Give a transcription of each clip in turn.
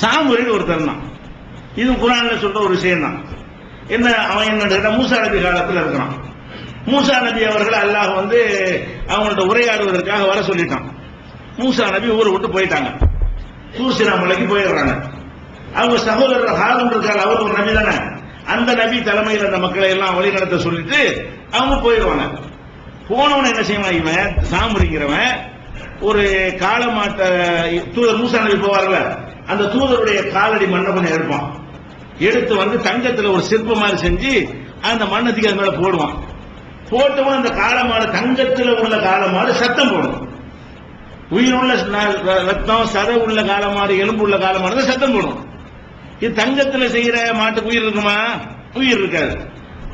சாமுரின்னு ஒருத்தர் தான். இது குர்ஆன்ல சொல்ற ஒரு விஷயம் தான். என்ன அவன் என்ன மூசா நபி காலத்தில் இருக்கிறான். மூசா நபி அவர்கள் அல்லாஹ் வந்து அவங்கள்ட்ட உரையாடுவதற்காக வர சொல்லிட்டான். மூசா நபி ஊரை விட்டு போயிட்டாங்க. தூர் சீனா மலைக்கு போயிடுறாங்க. அவங்க சகோதரர் ஹாரூன் இருக்காங்க, அவர் ஒரு நபி தானே, அந்த நபி தலைமையில் அந்த மக்களை எல்லாம் வழி நடத்த சொல்லிட்டு அவங்க போயிடுவாங்க. போனவன என்ன செய்வான், இவன் சாமுரிங்கிறவன் ஒரு காலமாட்ட தூதர் மூசா நபி போவார்ல, அந்த தூதருடைய காலடி மண்ணை கொஞ்சம் எடுப்பான். எடுத்து வந்து தங்கத்துல ஒரு சிற்பம் மாதிரி செஞ்சு அந்த மண்ணத்துக்கு அது மேல போடுவான். போட்டவன் அந்த காலமாடு, தங்கத்தில் உள்ள காலமாடு சத்தம் போடும். உயிருள்ள ரத்தம் சதை உள்ள காலமாடு, எலும்பு உள்ள காலமாடு சத்தம் போடும். இது தங்கத்தில் செய்யற மாட்டுக்கு உயிர் இருக்குமா? உயிர் இருக்காது.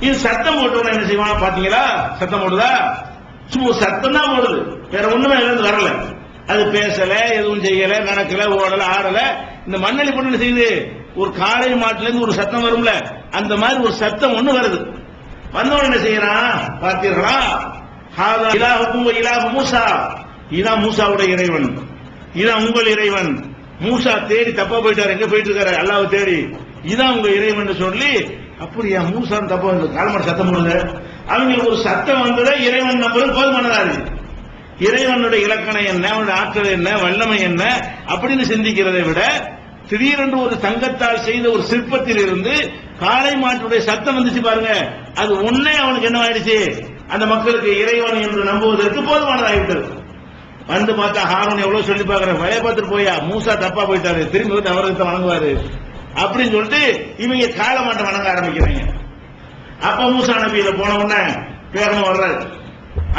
இது சத்தம் போட்டவன என்ன செய்வான் பாத்தீங்களா? சத்தம் போடுதா? சும்மா சத்தம் தான் போடுது, வேற ஒண்ணுமே இருந்து வரல. அது பேசல, எதுவும் செய்யல, நடக்கல, ஓடல, ஆடல. இந்த மண்ணலி பொண்ணு செய்யுது, ஒரு காளை மாட்டுல இருந்து ஒரு சத்தம் வரும்ல, அந்த மாதிரி ஒரு சத்தம் ஒண்ணு வருது. வந்தவன் என்ன செய்யறான் பார்த்தீர்களா? இலாஹுக்கும் இலாஹு மூசா, இதான் மூசாவுடைய இறைவன், இதான் உங்கள் இறைவன். மூசா தேடி தப்பா போயிட்டாரு, எங்க போயிட்டு இருக்காரு? அல்லாஹ்வை தேடி. இதான் உங்க இறைவன் சொல்லி, அப்படியா மூசா தப்பா காலமாடு சத்தம் போடுங்க. அவங்களுக்கு ஒரு சத்தம் வந்ததை இறைவன் நம்புறது போதுமானதா இருக்கு. இறைவனுடைய இலக்கணம் என்ன, அவனுடைய ஆற்றல் என்ன, வல்லமை என்ன அப்படின்னு சிந்திக்கிறதை விட திடீரென்று ஒரு தங்கத்தால் செய்த ஒரு சிற்பத்தில் இருந்து காளை மாட்டுடைய சத்தம் வந்துச்சு பாருங்க, அது ஒன்னே அவனுக்கு என்ன ஆயிடுச்சு, அந்த மக்களுக்கு இறைவன் என்று நம்புவதற்கு போதுமானதாகிவிட்டது. வந்து பார்த்தா ஹாரூன் எவ்வளவு சொல்லி பாக்குற, வய பார்த்துட்டு போயா மூசா தப்பா போயிட்டாரு, திரும்பி வந்து அவரத்தை வணங்குவாரு அப்படின்னு சொல்லிட்டு இவங்க காளை மாட்டை வணங்க ஆரம்பிக்கிறாங்க. அப்ப மூசா நபியில போன உடனே பேரணும் வர்றாரு.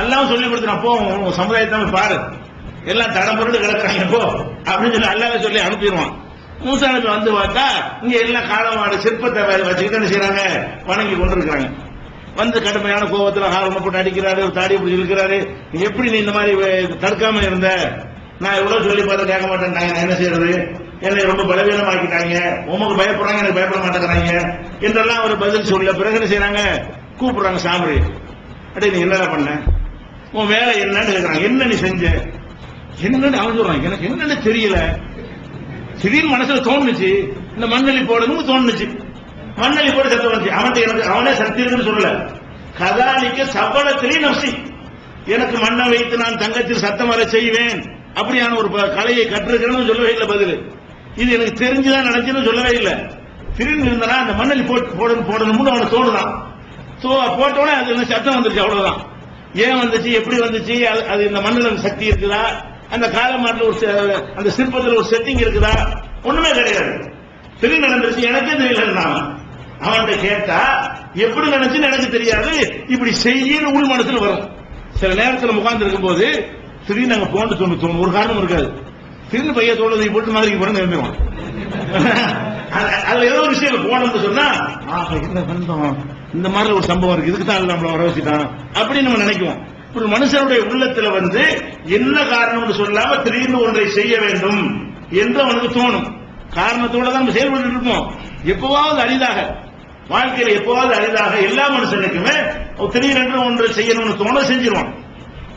எல்லாம் சொல்லி கொடுத்துறான், போ உங்க சமுதாயத்தை பாரு, எல்லாம் தடம் பொருள் கிடக்குறாங்க போ அப்படின்னு சொல்லி அல்லாஹ் சொல்லி அனுப்பிடுவான். மூசா நபி வந்து பார்த்தா இங்க எல்லாம் காலமாடு சிற்பத்தை வச்சுக்கிட்டு என்ன செய்யறாங்க, வணங்கி கொண்டிருக்கிறாங்க. வந்து கடுமையான கோபத்துல ஹாரூனை போட்டு அடிக்கிறாரு, ஒரு தாடி பிடிச்சி இருக்கிறாரு. எப்படி நீ இந்த மாதிரி தடுக்காம இருந்த, நான் எவ்வளவு சொல்லி பார்த்தா கேட்க மாட்டேன்ட்டாங்க, நான் என்ன செய்யறது, என்னை ரொம்ப பலவீனமாக்கிட்டாங்க, உமக்கு பயப்படுறாங்க, எனக்கு பயப்பட மாட்டேங்கிறாங்க என்றெல்லாம் ஒரு பதில் சொல்ல பிறகு என்ன செய்யறாங்க, கூப்பிடுறாங்க சாமரி. அடே நீ என்ன பண்ண, உன் வேலை என்னன்னு கேட்கறாங்க. என்ன நீ செஞ்ச என்னன்னு அவன் சொல்றான், எனக்கு என்னன்னு தெரியல, திடீர்னு மனசுல தோணுச்சு, இந்த மண்ணலி போடணும்னு தோணுச்சு, மண்ணலி போட சத்தம் வந்துச்சு. அவன்கிட்ட எனக்கு அவனே சக்தி இருக்குன்னு சொல்லல, கதாலிக்க சபலத்திலே நப்சி, எனக்கு மண்ணை வைத்து நான் தங்கத்தில் சத்தம் வர செய்வேன் அப்படியான ஒரு கலையை கற்றுக்கிறேன்னு சொல்லவே இல்லை பதில். இது எனக்கு தெரிஞ்சுதான் நினைச்சுன்னு சொல்லவே இல்லை. திடீர்னு இருந்தா அந்த மண்ணலி போடணும்னு அவனுக்கு தோணுதான். போட்டோடனே அது சத்தம் வந்துருச்சு, அவ்வளவுதான். ஏன் வந்துச்சு, எப்படி வந்துச்சு, அது இந்த மண்ணில் சக்தி இருக்குதா, அந்த காலமாட்டில் ஒரு அந்த சிற்பத்தில் ஒரு செட்டிங் இருக்குதா, ஒண்ணுமே கிடையாது. திடீர்னு நடந்துருச்சு, எனக்கே தெரியல. அவன்கிட்ட கேட்டா எப்படி நினைச்சுன்னு எனக்கு தெரியாது, இப்படி செய்யணும் உள் மனசுல வரும். சில நேரத்தில் உட்கார்ந்து இருக்கும் போது திடீர்னு நாங்க போன்னு தோணும், ஒரு காரணம் இருக்காது, திடீர்னு பைய தோணுது போட்டு மாதிரி போறேன்னு எழுந்துருவான். அதுல ஏதோ ஒரு விஷயம் போனோம்னு சொன்னா என்ன பண்றோம், இந்த மாதிரி ஒரு சம்பவம் இருக்கு, இதுக்கு தான் நம்மள வர வச்சுட்டான் அப்படின்னு நம்ம நினைக்குவோம். ஒரு மனுஷனுடைய உள்ளத்துல வந்து என்ன காரணம்னு சொல்லாம திடீர்னு ஒன்றை செய்ய வேண்டும் என்று அவனுக்கு தோணும். காரணத்தோட தான் நம்ம செயல்பட்டு இருப்போம். எப்பவாவது அரிதாக வாழ்க்கையில, எப்பவாவது அரிதாக எல்லா மனுஷனுக்குமே திடீரென்று ஒன்று செய்யணும்னு தோண செஞ்சிருவான்.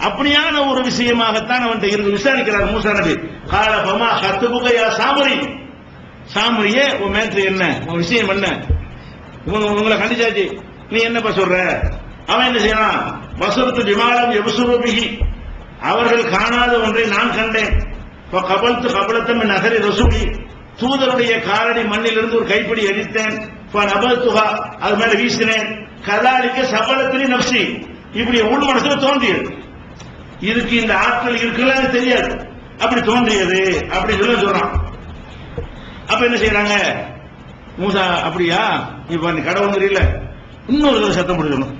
அப்படியான ஒரு விஷயமாகத்தான் அவன் இருந்து விசாரிக்கிறார் மூசா நபி. கால பமா கத்துபுகையா சாமரி, சாமரியே உன் மேட்ரு என்ன, உன் விஷயம் என்ன, உங்களை கண்டிச்சாச்சு, நீ என்னப்பா சொல்ற? அவன் என்ன செய்யறான், வசூத்து விமானம் எபுசுரூபிகி, அவர்கள் காணாத ஒன்றை நான் கண்டேன். கபல்த்து கபலத்தம் நகரி ரசூலி, தூதருடைய காலடி மண்ணிலிருந்து ஒரு கைப்பிடி எடுத்தேன், நபத்துகா அது மேல வீசினேன், கதாலிக்க சபலத்திலே நப்சி, இப்படி உள் மனசுல தோன்றியது. இதுக்கு இந்த ஆட்கள் இருக்குன்னு தெரியாது, அப்படி தோன்றியது அப்படி சொல்றான். அப்ப என்ன செய்யறாங்க, மூசா அப்படியா, இப்ப நீ கடவுள் தெரியல, இன்னொரு சத்தம் போடணும்.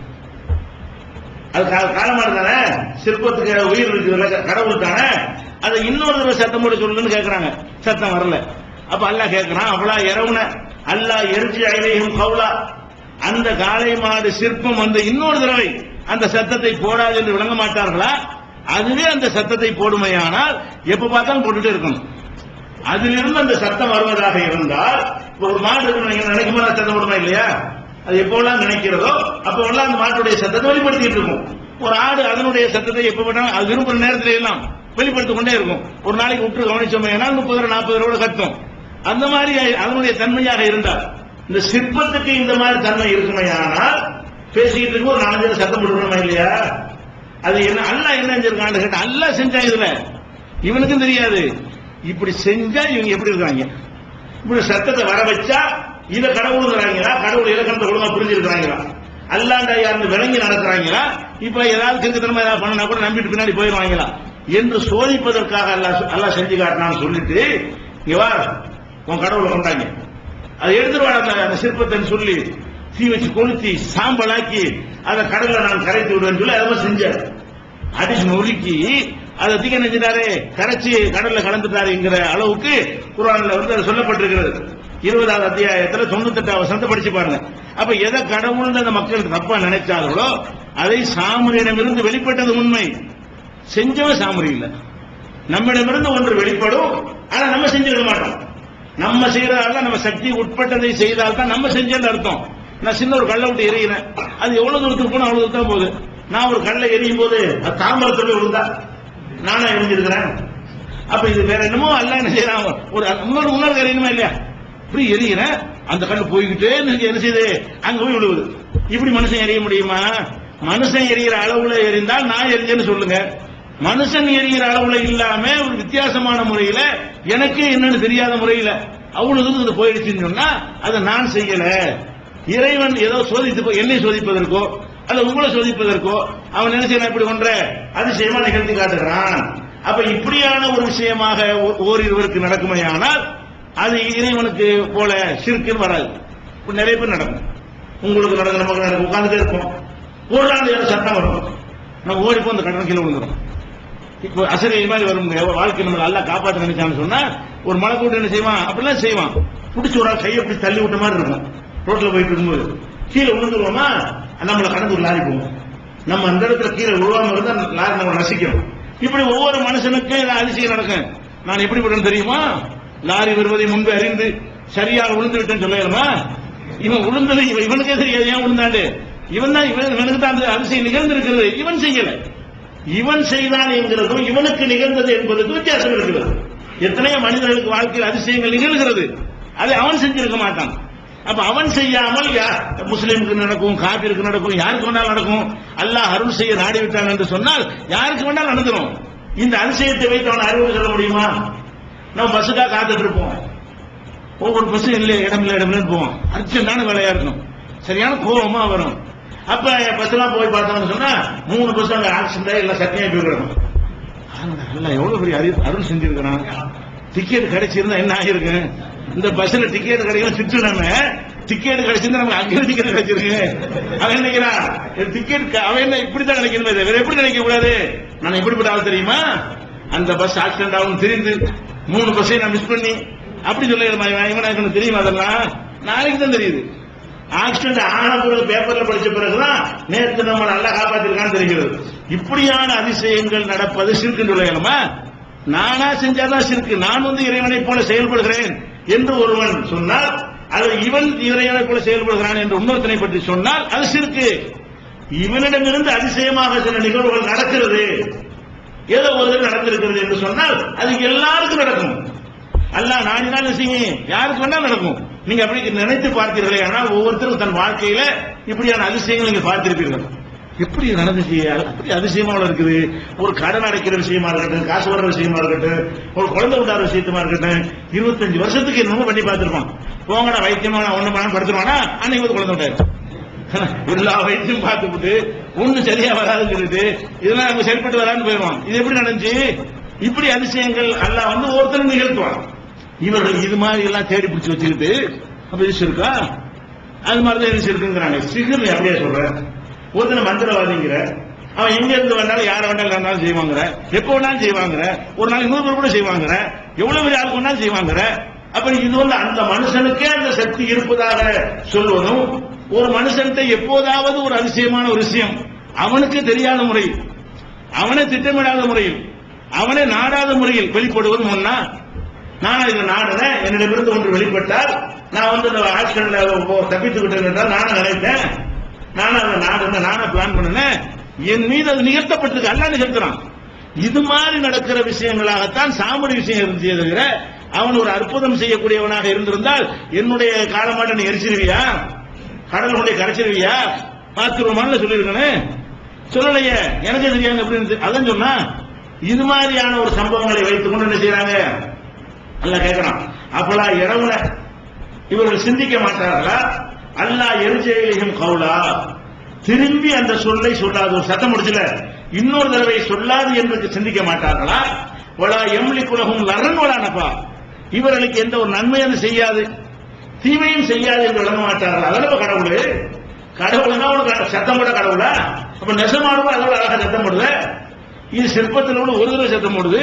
அது காலமாடு தானே, சிற்பத்துக்கு உயிர் இருக்கு, கடவுள் தானே, அதை இன்னொரு தடவை சத்தம் போட சொல்லுன்னு கேட்கறாங்க. சத்தம் வரல. அப்ப அல்லாஹ் கேட்கிறான், அவளா இரவுன அல்லாஹ் எரிச்சி அயிலையும் கவுலா, அந்த காளை மாடு சிற்பம் வந்து இன்னொரு தடவை அந்த சத்தத்தை போடாது என்று விளங்க மாட்டார்களா? அதுவே அந்த சத்தத்தை போடுமையானால் எப்ப பார்த்தாலும் போட்டுட்டே இருக்கணும். அதிலிருந்து அந்த சத்தம் வருவதாக இருந்தால், ஒரு மாடு நினைக்கும் போது சத்தம் போடுமா இல்லையா? அது எப்பெல்லாம் நினைக்கிறதோ அப்பெல்லாம் அந்த மாட்டுடைய சத்தத்தை வெளிப்படுத்திட்டு இருக்கும். ஒரு ஆடு அதனுடைய சத்தத்தை எப்ப வேணாலும் அது விரும்புற நேரத்தில் எல்லாம் வெளிப்படுத்திக் கொண்டே இருக்கும். ஒரு நாளைக்கு விட்டு கவனிச்சோம் 30 40 கத்தும். அந்த மாதிரி அதனுடைய தன்மையாக இருந்தால் இந்த சிற்பத்துக்கு இந்த மாதிரி தன்மை இருக்குமே. ஆனால் பேசிக்கிட்டு இருக்கும் ஒரு 4 பேர் சத்தம் போட்டுக்கணுமா இல்லையா? அது என்ன அல்லாஹ் என்ன செஞ்சிருக்கான்னு கேட்டா, அல்லாஹ் செஞ்சா இதுல இவனுக்கும் தெரியாது. இப்படி செஞ்சா இவங்க எப்படி இருக்காங்க, இப்படி சத்தத்தை வர வச்சா இதை கடவுளுங்கிறாங்களா, கடவுள் இலக்கணத்தை ஒழுங்கா புரிஞ்சிருக்கிறாங்களா, அல்லாண்டா யாருன்னு விளங்கி நடக்கிறாங்களா, இப்ப ஏதாவது திருத்தனமா ஏதாவது பண்ணா கூட நம்பிட்டு பின்னாடி போயிடுவாங்களா என்று சோதிப்பதற்காக அல்லாஹ் செஞ்சு காட்டினான்னு சொல்லிட்டு இங்க வா உன் கடவுளை கொண்டாங்க, அதை எடுத்துருவாங்க அந்த சிற்பத்தை சொல்லி தீ வச்சு கொளுத்தி சாம்பலாக்கி அதை கடல்ல நான் கரைத்து விடுவேன்னு சொல்லி அதை செஞ்சார். அடிச்சு நொறுக்கி அதை தீக்க நெஞ்சிட்டாரு, கரைச்சி கடல்ல கலந்துட்டாருங்கிற அளவுக்கு குர்ஆன்ல வந்து அது சொல்லப்பட்டிருக்கிறது. 20வது அத்தியாயத்தில் 98வது வசனத்தை படிச்சு பாருங்க. அப்ப எதை கடவுள் அந்த மக்கள் தப்பா நினைச்சார்களோ அதை சாமரியிடமிருந்து வெளிப்பட்டது உண்மை. செஞ்சவன் சாமரி இல்ல. நம்மிடமிருந்து ஒன்று வெளிப்படும், ஆனா நம்ம செஞ்சிருக்க மாட்டோம். நம்ம செய்யறதால நம்ம சக்தி உட்பட்டதை செய்தால்தான் நம்ம செஞ்சேன்னு அர்த்தம். நான் சின்ன ஒரு கல்லை விட்டு எரியிறேன், அது எவ்வளவு தூரத்துக்கு போனா அவ்வளவு தூரம் போகுது. நான் ஒரு கல்லை எரியும் போது அது தாம்பரத்தோட விழுந்தா நானா எரிஞ்சிருக்கிறேன். அப்ப இது வேற என்னமோ அல்ல என்ன செய்யறான், ஒரு முன்னோர் எரியணுமா இல்லையா? இப்படி எரியிறேன், அந்த கல்லு போய்கிட்டே என்ன செய்யுது, அங்க போய் விழுவுது. இப்படி மனுஷன் எரிய முடியுமா? மனுஷன் எரிகிற அளவுல எரிந்தால் நான் எரிஞ்சேன்னு சொல்லுங்க. மனுஷன் எரிகிற அளவுல இல்லாம ஒரு வித்தியாசமான முறையில எனக்கு என்னன்னு தெரியாத முறையில அவ்வளவு தூரம் போயிடுச்சுன்னு சொன்னா அதை நான் செய்யல. இறைவன் ஏதோ சோதித்து என்னை சோதிப்பதற்கோ அல்ல உங்களை சோதிப்பதற்கோ அவன் நினைச்சு இப்படி ஒன்ற அதிசயமா நிகழ்த்தி காட்டுகிறான். அப்ப இப்படியான ஒரு விஷயமாக ஓரிருவருக்கு நடக்குமையானால் அது இறைவனுக்கு போல ஷிர்க்குன்னு வராது. நிறைய பேர் நடக்கும், உங்களுக்கு நடக்கும், நமக்கு நடக்கும். உட்கார்ந்துட்டே இருப்போம், ஒரு நாள் ஏதோ சட்டம் வரும், நம்ம ஓடிப்போம், அந்த கட்டணம் கீழே விழுந்துடும். இப்போ அசரி மாதிரி வரும் வாழ்க்கை நம்ம நல்லா காப்பாற்ற நினைச்சான்னு சொன்னா ஒரு மலை கூட்டு என்ன செய்வான், அப்படிலாம் செய்வான். பிடிச்சி ஒரு கையை பிடிச்சி தள்ளி விட்ட மாதிரி இருக்கும். ரோட்ல போயிட்டு இருக்கும்போது கீழே விழுந்துருவோமா, நம்மளை கடந்து ஒரு லாரி போவோம். நம்ம அந்த இடத்துல கீழே விழுவாம இருந்தா லாரி நம்ம நசிக்கும். இப்படி ஒவ்வொரு மனுஷனுக்கும் அதிசயம் நடக்கும். நான் எப்படி விடுறேன்னு தெரியுமா? லாரி வருவதை முன்பு அறிந்து சரியாக விழுந்து விட்டேன்னு சொல்லலாமா? இவன் விழுந்தது இவனுக்கே தெரியாது ஏன் விழுந்தாண்டு. இவன் தான் இவனுக்கு தான் அந்த அதிசயம் நிகழ்ந்திருக்கிறது, இவன் செய்யல. இவன் செய்தான் என்கிறதும் இவனுக்கு நிகழ்ந்தது என்பதற்கு வித்தியாசம் இருக்கிறது. எத்தனையோ மனிதர்களுக்கு வாழ்க்கையில் அதிசயங்கள் நிகழ்கிறது, அதை அவன் செஞ்சிருக்க மாட்டான். அப்ப அவன் செய்யாமல் முஸ்லீமுக்கு நடக்கும், காபிருக்கு நடக்கும், யாருக்கு வேணாலும் நடக்கும். அல்லாஹ் அருள் செய்ய நாடி விட்டான் என்று சொன்னால் யாருக்கு வேணாலும் நடந்துடும். இந்த அதிசயத்தை வைத்து அவன் அறிவு சொல்ல முடியுமா? நம்ம பஸ்ஸுக்காக காத்துட்டு இருப்போம், ஒவ்வொரு பஸ் இல்லை இடமில்ல போவோம், அர்ஜென்டான வேலையா இருக்கும், சரியான கோபமா வரும். அப்ப பஸ் எல்லாம் போய் பார்த்தோம்னு சொன்னா 3 பஸ் அங்க ஆக்சிடென்ட் எல்லாம் சட்னியா போயிடும். எவ்வளவு பெரிய அருள் செஞ்சிருக்கிறான். டிக்கெட் கிடைச்சிருந்தா என்ன ஆகிருக்கு, இந்த பஸ்ல டிக்கெட் கிடைக்கும் சுற்று, நம்ம டிக்கெட் கிடைச்சிருந்தா நமக்கு அங்கே டிக்கெட் கிடைச்சிருக்கு. அவன் நினைக்கிறான் டிக்கெட் அவன் இப்படித்தான் நினைக்கணுமே, வேற எப்படி நினைக்க கூடாது. நான் எப்படிப்பட்ட ஆள் தெரியுமா, அந்த பஸ் ஆக்சிடென்ட் ஆகும் தெரிந்து 3 பஸ்ஸை நான் மிஸ் பண்ணி அப்படி சொல்ல தெரியுமா? அதெல்லாம் நாளைக்கு தான் தெரியுது. ஆக்சிடென்ட் ஆன பிறகு பேப்பர்ல படிச்ச பிறகுதான் நேற்று நம்ம நல்லா காப்பாத்திருக்கான்னு தெரிகிறது. இப்படியான அதிசயங்கள் நடப்பது ஷிர்க்குன்னு சொல்லலாமா? நானா செஞ்சாதான் ஷிர்க்கு. நான் வந்து இறைவனை போல செயல்படுகிறேன் என்று ஒருவன் சொன்னால், அது இவன் இறைவனை போல செயல்படுகிறான் என்று இன்னொருத்தனை பற்றி சொன்னால் அது ஷிர்க்கு. இவனிடமிருந்து அதிசயமாக சில நிகழ்வுகள் நடக்கிறது, ஏதோ ஒரு நடந்திருக்கிறது என்று சொன்னால் அது எல்லாருக்கும் நடக்கும். அல்லாஹ் நாடினால் செய்யும், யாருக்கு வேணாலும் நடக்கும். நீங்க அப்படி நினைத்து பார்த்தீர்களே, ஆனால் ஒவ்வொருத்தரும் தன் வாழ்க்கையில இப்படியான அதிசயங்கள் நீங்க பார்த்திருப்பீர்கள். எப்படி நடந்துச்சு, அப்படி அதிசயமா இருக்குது. ஒரு கடன் அடைக்கிற விஷயமா இருக்கட்டும், காசு வர்ற விஷயமா இருக்கட்டும், ஒரு குழந்தை விட்டார விஷயமா இருக்கட்டும், 25 வருஷத்துக்கு என்னமோ பண்ணி பார்த்திருப்பான். போங்கடா வைத்தியமா ஒண்ணு பண்ண படுத்துருவானா, அன்னைக்கு வந்து குழந்தை விட்டாரு. எல்லா வைத்தியம் பார்த்துட்டு ஒண்ணு சரியா வராதுன்னு சொல்லிட்டு இதெல்லாம் நம்ம சரிப்பட்டு வரான்னு போயிடுவான். இது எப்படி நடந்துச்சு? இப்படி அதிசயங்கள் அல்லாஹ் வந்து ஒருத்தர் நிகழ்த்துவான். இவர்கள் இது மாதிரி எல்லாம் தேடி பிடிச்சு வச்சுக்கிட்டு அப்ப இது இருக்கா, அது மாதிரிதான் இது இருக்குங்கிறாங்க. சிகர் அப்படியே சொல்ற, ஒருத்தனை மந்திரவாதிங்கிற, அவன் எங்க இருந்து வந்தாலும் யாரை வேண்டாலும் செய்வாங்க, எப்ப வேணாலும் செய்வாங்க, ஒரு நாளைக்கு 100 பேர் கூட செய்வாங்க, எவ்வளவு பெரிய ஆளுக்கு வேணாலும் செய்வாங்க. அப்ப இது வந்து அந்த மனுஷனுக்கே அந்த சக்தி இருப்பதாக சொல்வதும், ஒரு மனுஷன்கிட்ட எப்போதாவது ஒரு அதிசயமான ஒரு விஷயம் அவனுக்கு தெரியாத முறையில், அவனை திட்டமிடாத முறையில், அவனை நாடாத முறையில் வெளிப்படுவதும் ஒன்னா. நான் இதை நாடுறேன், என்னிடமிருந்து ஒன்று வெளிப்பட்டால் நான் வந்து ஆக்சிடென்ட்ல தப்பித்து விட்டேன் என்றால் நானும் நினைத்தேன், நானும் அதை நாடுறேன், நானும் பிளான் பண்ணினேன், என் மீது அது நிகழ்த்தப்பட்டிருக்கு, அல்லா நிகழ்த்துறான். இது மாதிரி நடக்கிற விஷயங்களாகத்தான் சாமடி விஷயம் இருந்துச்சு தவிர அவன் ஒரு அற்புதம் செய்யக்கூடியவனாக இருந்திருந்தால் என்னுடைய காலமாட்ட நீ எரிச்சிருவியா, கடல் கொண்டே கரைச்சிருவியா, பார்த்துருவான்னு சொல்லியிருக்கேன். சொல்லலையே, எனக்கு தெரியாது அப்படின்னு அதான் சொன்னா. இது மாதிரியான ஒரு சம்பவங்களை வைத்துக் கொண்டு என்ன செய்யறாங்க அல்லாஹ் கேட்கிறான். அப்பலா இரவுல இவர்கள் சிந்திக்க மாட்டார்களா? அல்லாஹ் எரிஜையிலும் கவுலா, திரும்பி அந்த சொல்லை சொல்லாது, ஒரு சத்தம் முடிச்சல இன்னொரு தடவை சொல்லாது என்று சிந்திக்க மாட்டார்களா? வலா எம்லிக்குலகும் லரன் வலானப்பா, இவர்களுக்கு எந்த ஒரு நன்மையும் செய்யாது தீமையும் செய்யாது என்று விளங்க மாட்டார்கள். அதெல்லாம் கடவுள், கடவுள்னா ஒரு சத்தம் போட கடவுளா? அப்ப நெசமாடுவோ அதோட அழகா சத்தம் போடுது. இது சிற்பத்தில் ஒரு தடவை சத்தம் போடுது,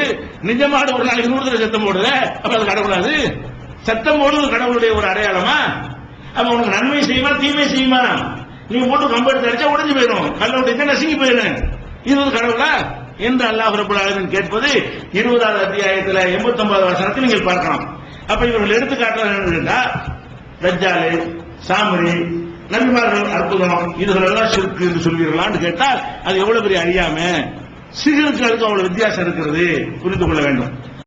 நிஜமாடு ஒரு நாளைக்கு 100 தடவை சத்தம் போடுது. அப்ப அது கடவுளாது? சத்தம் போடுவது கடவுளுடைய ஒரு அடையாளமா? அப்ப உனக்கு நன்மை செய்யுமா தீமை செய்யுமா? நீங்க போட்டு கம்பெடுத்து அடிச்சா உடைஞ்சு போயிடும், கல்ல உடைச்சா நசுங்கி போயிடும். இது ஒரு கடவுளா என்று அல்லாஹ் ரப்பல் ஆலமீன் கேட்பது 20வது அத்தியாயத்தில் 89வது வசனத்தில் நீங்கள் பார்க்கலாம். அப்ப இவர்கள் எடுத்துக்காட்டுறாங்க கேட்டா, தஜ்ஜாலு, சாமரி, நபிமார்கள் அற்புதம், இதுகளெல்லாம் ஷிர்க் என்று சொல்வீர்களான்னு கேட்டால் அது எவ்வளவு பெரிய அறியாம. சிகருக்கு அதுக்கு அவ்வளவு வித்தியாசம் இருக்கிறது, புரிந்து கொள்ள வேண்டும்.